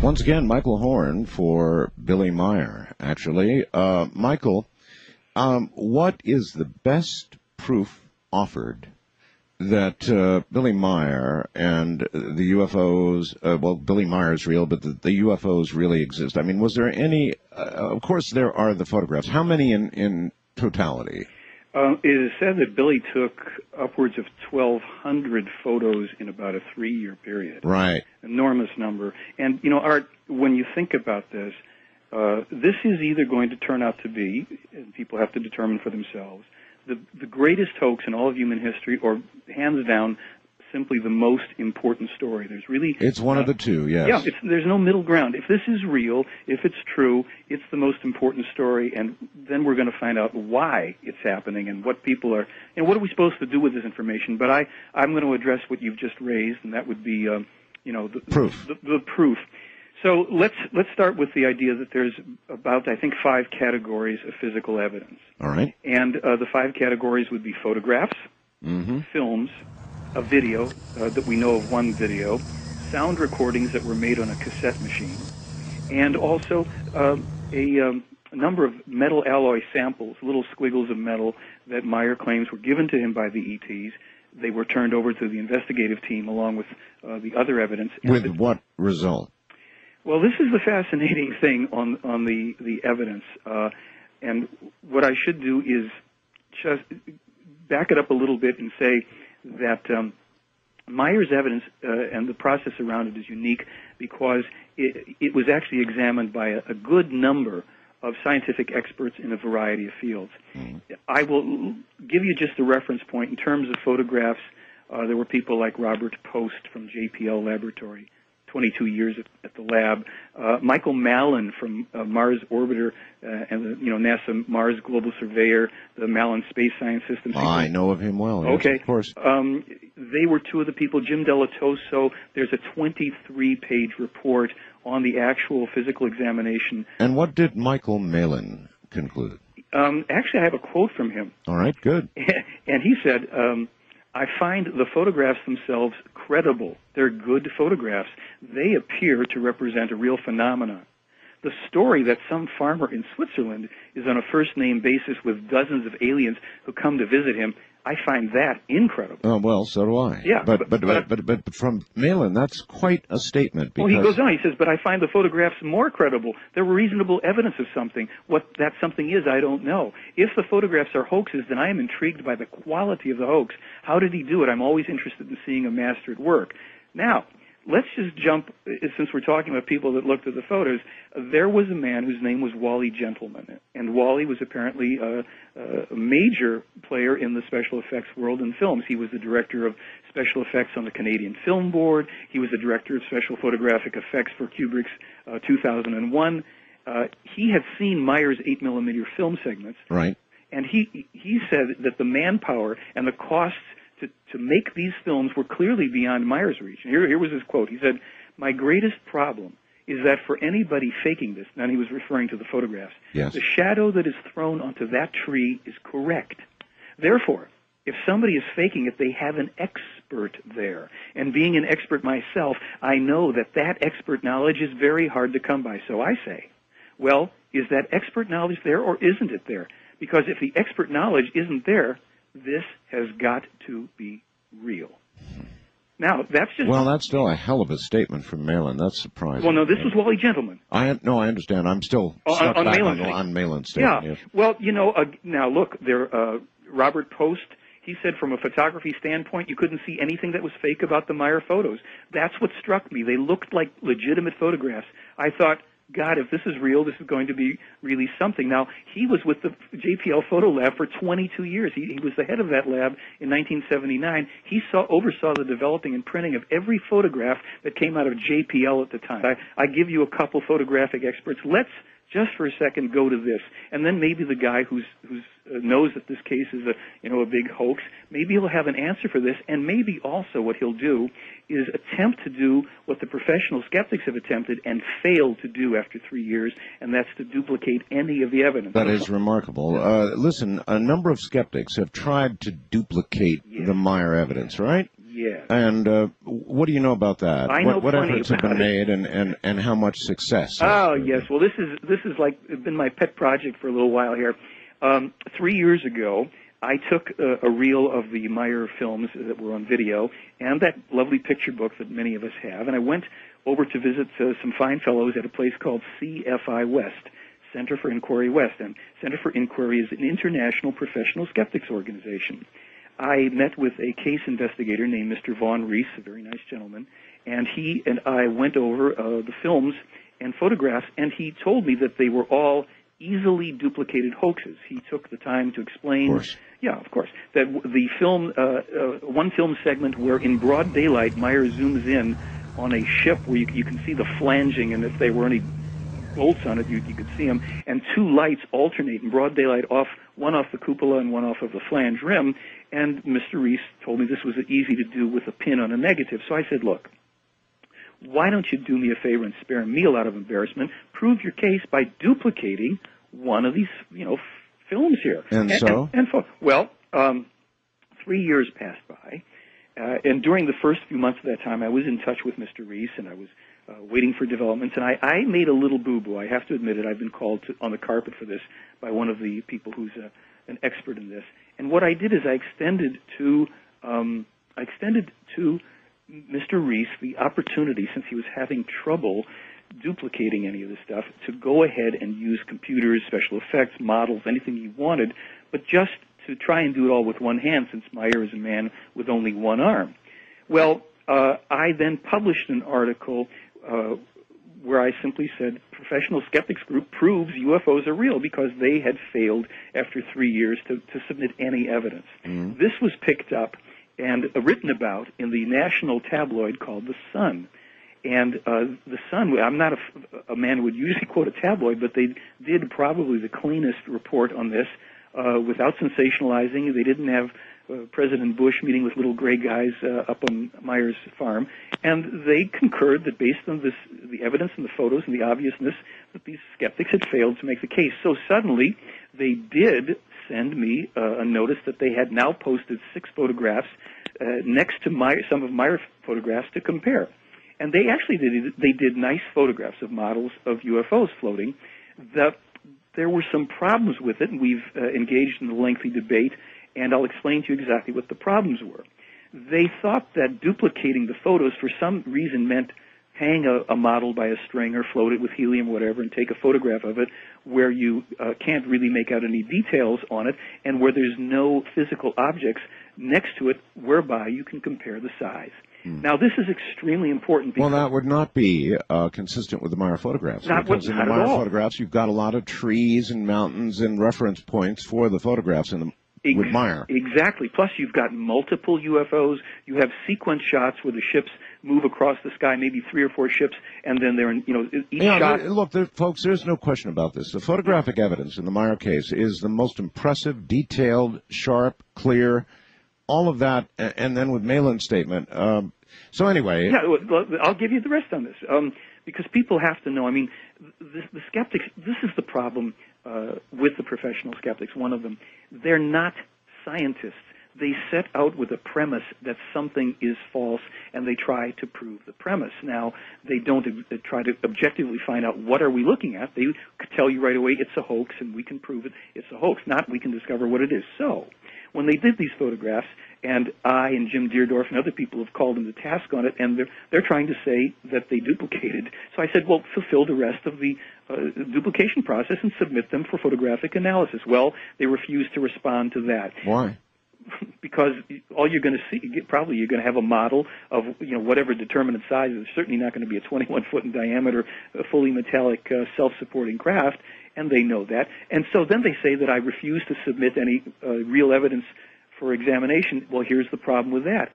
Once again, Michael Horn for Billy Meier, actually. Michael, what is the best proof offered that Billy Meier and the UFOs, Billy Meier's real, but the UFOs really exist? I mean, was there any, of course there are the photographs. How many in totality? It is said that Billy took upwards of 1,200 photos in about a 3-year period. Right. Enormous number. And, you know, Art, when you think about this, this is either going to turn out to be, and people have to determine for themselves, the greatest hoax in all of human history, or hands down, simply the most important story. There's really... It's one of the two, yes. Yeah, there's no middle ground. If this is real, if it's true, it's the most important story, and then we're going to find out why it's happening and what people are... And what are we supposed to do with this information? But I'm going to address what you've just raised, and that would be, the proof. The proof. So let's start with the idea that there's about, I think, 5 categories of physical evidence. All right. And the 5 categories would be photographs, films, a video that we know of one video, sound recordings that were made on a cassette machine, and also a number of metal alloy samples, little squiggles of metal that Meier claims were given to him by the ETs. They were turned over to the investigative team along with the other evidence. With what result? Well, this is the fascinating thing on the evidence, and what I should do is just back it up a little bit and say that Meier's evidence and the process around it is unique because it was actually examined by a good number of scientific experts in a variety of fields. I will give you just a reference point. In terms of photographs, there were people like Robert Post from JPL Laboratory, 22 years at the lab. Michael Mallon from Mars Orbiter and NASA Mars Global Surveyor, the Mallon Space Science System. I know of him well. Yes, okay, of course. They were 2 of the people. Jim Delatoso. There's a 23-page report on the actual physical examination. And what did Michael Mallon conclude? Actually, I have a quote from him. All right, good. And he said, I find the photographs themselves credible. They're good photographs. They appear to represent a real phenomenon. The story that some farmer in Switzerland is on a first-name basis with dozens of aliens who come to visit him, I find that incredible. Oh, well, so do I. Yeah, but from Mallon, that's quite a statement. Because... Well, he goes on. He says, but I find the photographs more credible. They're reasonable evidence of something. What that something is, I don't know. If the photographs are hoaxes, then I am intrigued by the quality of the hoax. How did he do it? I'm always interested in seeing a master at work. Now, let's just jump, since we're talking about people that looked at the photos, there was a man whose name was Wally Gentleman, and Wally was apparently a major player in the special effects world in films. He was the director of special effects on the Canadian Film Board. He was the director of special photographic effects for Kubrick's 2001. He had seen Meier's 8mm film segments. Right. And he said that the manpower and the costs to make these films were clearly beyond Meier's reach. And here was his quote. He said, my greatest problem is that for anybody faking this, and he was referring to the photographs, yes, the shadow that is thrown onto that tree is correct. Therefore, if somebody is faking it, they have an expert there. And being an expert myself, I know that that expert knowledge is very hard to come by. So I say, well, is that expert knowledge there or isn't it there? Because if the expert knowledge isn't there, this has got to be real. Now, that's just... Well, that's still a hell of a statement from Mallon. That's surprising. Well, no, this was Wally Gentleman. I understand. I'm still stuck back on Mallon's statement. Yeah. Yes. Well, now look, Robert Post, he said from a photography standpoint, you couldn't see anything that was fake about the Meier photos. That's what struck me. They looked like legitimate photographs. I thought, God, if this is real, this is going to be really something. Now, he was with the JPL Photo Lab for 22 years. He was the head of that lab in 1979. He oversaw the developing and printing of every photograph that came out of JPL at the time. I give you a couple photographic experts. Let's just for a second go to this, and then maybe the guy who knows that this case is a big hoax, maybe he'll have an answer for this, and maybe also what he'll do is attempt to do what the professional skeptics have attempted and failed to do after 3 years, and that's to duplicate any of the evidence. That is remarkable. Listen, a number of skeptics have tried to duplicate the Meier evidence, right? Yes. And what do you know about that? I know What plenty efforts have been about it. made, and how much success? Oh, yes. Well, this is like been my pet project for a little while here. 3 years ago, I took a reel of the Meier films that were on video and that lovely picture book that many of us have, and I went over to visit some fine fellows at a place called CFI West, Center for Inquiry West. And Center for Inquiry is an international professional skeptics organization. I met with a case investigator named Mr. Vaughn Reese, a very nice gentleman, and he and I went over the films and photographs, and he told me that they were all easily duplicated hoaxes. He took the time to explain, of course. Yeah, of course, that the film, one film segment where in broad daylight Meier zooms in on a ship where you can see the flanging, and if there were any bolts on it, you could see them, and two lights alternate in broad daylight, one off the cupola and one off of the flange rim, and Mr. Reese told me this was easy to do with a pin on a negative. So I said, look, why don't you do me a favor and spare me a lot of embarrassment? Prove your case by duplicating one of these, films here. Well, 3 years passed by, and during the first few months of that time, I was in touch with Mr. Reese, and I was waiting for developments, and I made a little boo-boo. I have to admit it. I've been called on the carpet for this by one of the people who's an expert in this. And what I did is I extended to Mr. Reese the opportunity, since he was having trouble duplicating any of this stuff, to go ahead and use computers, special effects, models, anything he wanted, but just to try and do it all with one hand, since Meier is a man with only one arm. Well, I then published an article where I simply said, Professional Skeptics Group proves UFOs are real, because they had failed after 3 years to submit any evidence. Mm-hmm. This was picked up and written about in the national tabloid called The Sun. And The Sun, I'm not a man who would usually quote a tabloid, but they did probably the cleanest report on this without sensationalizing. They didn't have President Bush meeting with little gray guys up on Meier's farm. And they concurred that based on the evidence and the photos and the obviousness, that these skeptics had failed to make the case. So suddenly, they did send me a notice that they had now posted 6 photographs next to some of Meier's photographs to compare. And they actually did nice photographs of models of UFOs floating. There were some problems with it, and we've engaged in a lengthy debate, and I'll explain to you exactly what the problems were. They thought that duplicating the photos for some reason meant hang a model by a string or float it with helium or whatever and take a photograph of it where you can't really make out any details on it and where there's no physical objects next to it whereby you can compare the size. Now, this is extremely important because... Well, that would not be consistent with the Meier photographs. Because in the Meier photographs, you've got a lot of trees and mountains and reference points for the photographs with Meier. Exactly. Plus, you've got multiple UFOs. You have sequence shots where the ships move across the sky, maybe 3 or 4 ships, and then they're in, each shot... Look, folks, there's no question about this. The photographic evidence in the Meier case is the most impressive, detailed, sharp, clear, all of that, and then with Malin's statement... So anyway... Yeah, I'll give you the rest on this, because people have to know. I mean, the skeptics, this is the problem with the professional skeptics, one of them. They're not scientists. They set out with a premise that something is false, and they try to prove the premise. Now, they don't try to objectively find out what are we looking at. They tell you right away it's a hoax, and we can prove it. It's a hoax, not we can discover what it is. So, when they did these photographs, and I and Jim Deerdorf and other people have called them to task on it, and they're trying to say that they duplicated. So I said, well, fulfill the rest of the duplication process and submit them for photographic analysis. Well, they refused to respond to that. Why? Because all you're going to see, probably you're going to have a model of whatever determinate size. It's certainly not going to be a 21-foot in diameter, fully metallic, self-supporting craft, and they know that. And so then they say that I refuse to submit any real evidence for examination. Well, here's the problem with that.